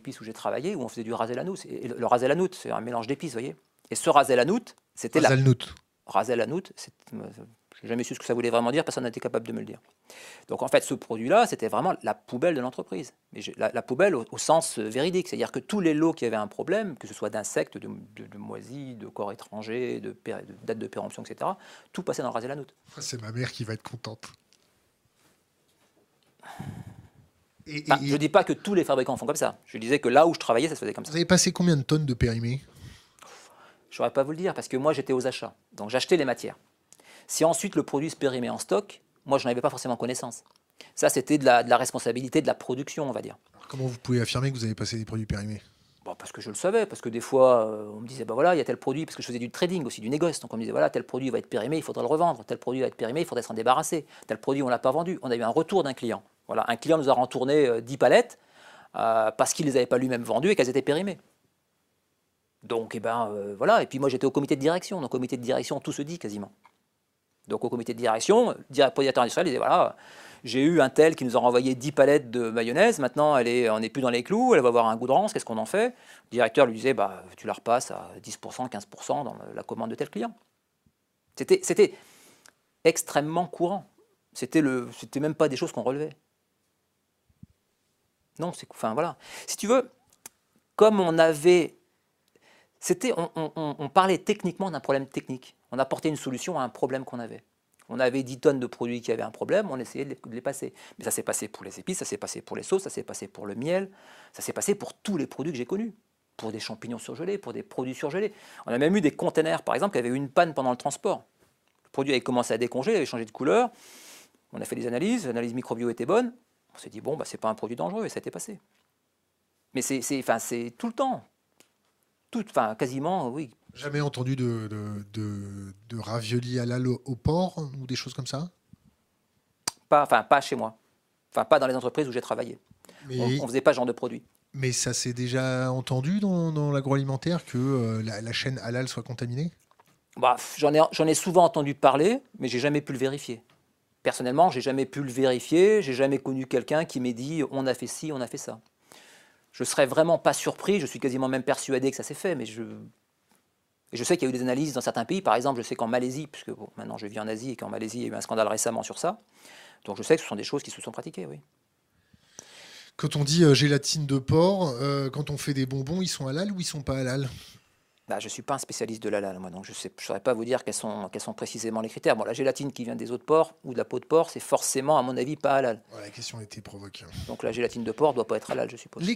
épices où j'ai travaillé, où on faisait du ras el hanout. Et le ras el hanout, c'est un mélange d'épices, vous voyez. Et ce ras el hanout, c'était la... Zalnout. Ras el hanout, je n'ai jamais su ce que ça voulait vraiment dire, personne n'a été capable de me le dire. Donc en fait, ce produit-là, c'était vraiment la poubelle de l'entreprise. Mais la poubelle au sens véridique, c'est-à-dire que tous les lots qui avaient un problème, que ce soit d'insectes, de moisis, de corps étrangers, de date de péremption, etc., tout passait dans le ras el hanout. C'est ma mère qui va être contente. Je ne dis pas que tous les fabricants font comme ça. Je disais que là où je travaillais, ça se faisait comme ça. Vous avez passé combien de tonnes de périmés? Je ne saurais pas vous le dire, parce que moi, j'étais aux achats. Donc j'achetais les matières. Si ensuite le produit se périmait en stock, moi, je n'en avais pas forcément connaissance. Ça, c'était de la responsabilité de la production, on va dire. Alors, comment vous pouvez affirmer que vous avez passé des produits périmés? Bon, parce que je le savais, parce que des fois, on me disait, bah voilà, il y a tel produit, parce que je faisais du trading aussi, du négoce. Donc on me disait, voilà, tel produit va être périmé, il faudra le revendre. Tel produit va être périmé, il faudrait s'en débarrasser. Tel produit, on ne l'a pas vendu. On a eu un retour d'un client. Voilà, un client nous a retourné 10 palettes parce qu'il ne les avait pas lui-même vendues et qu'elles étaient périmées. Donc, voilà. Et puis moi, j'étais au comité de direction. Donc, au comité de direction, tout se dit quasiment. Donc, au comité de direction, le directeur industriel disait, voilà, j'ai eu un tel qui nous a renvoyé 10 palettes de mayonnaise. Maintenant, on n'est plus dans les clous. Elle va avoir un goût de rance. Qu'est-ce qu'on en fait? Le directeur lui disait, bah, tu la repasses à 10%, 15% dans la commande de tel client. C'était extrêmement courant. C'était même pas des choses qu'on relevait. Non, enfin voilà. Si tu veux, comme on avait... On parlait techniquement d'un problème technique. On apportait une solution à un problème qu'on avait. On avait 10 tonnes de produits qui avaient un problème, on essayait de les passer. Mais ça s'est passé pour les épices, ça s'est passé pour les sauces, ça s'est passé pour le miel, ça s'est passé pour tous les produits que j'ai connus. Pour des champignons surgelés, pour des produits surgelés. On a même eu des containers, par exemple, qui avaient eu une panne pendant le transport. Le produit avait commencé à décongeler, il avait changé de couleur. On a fait des analyses, l'analyse microbio était bonne. On s'est dit, bon, bah, c'est pas un produit dangereux, et ça a été passé. Mais c'est tout le temps. Quasiment, oui. Jamais entendu de raviolis halal au porc ou des choses comme ça? Pas chez moi. Enfin, pas dans les entreprises où j'ai travaillé. On ne faisait pas ce genre de produit. Mais ça s'est déjà entendu dans l'agroalimentaire que la chaîne halal soit contaminée? Bah, j'en ai souvent entendu parler, mais j'ai jamais pu le vérifier. Personnellement, j'ai jamais pu le vérifier. J'ai jamais connu quelqu'un qui m'ait dit on a fait ci, on a fait ça. Je serais vraiment pas surpris. Je suis quasiment même persuadé que ça s'est fait, mais je sais qu'il y a eu des analyses dans certains pays. Par exemple, je sais qu'en Malaisie, puisque bon, maintenant je vis en Asie et qu'en Malaisie il y a eu un scandale récemment sur ça. Donc je sais que ce sont des choses qui se sont pratiquées, oui. Quand on dit gélatine de porc, quand on fait des bonbons, ils sont halal ou ils sont pas halal? Bah, je ne suis pas un spécialiste de l'halal, moi, donc je ne saurais pas vous dire quels sont précisément les critères. Bon, la gélatine qui vient des os de porc ou de la peau de porc, c'est forcément, à mon avis, pas halal. Ouais, la question était provoquée. Donc la gélatine de porc ne doit pas être halal, je suppose.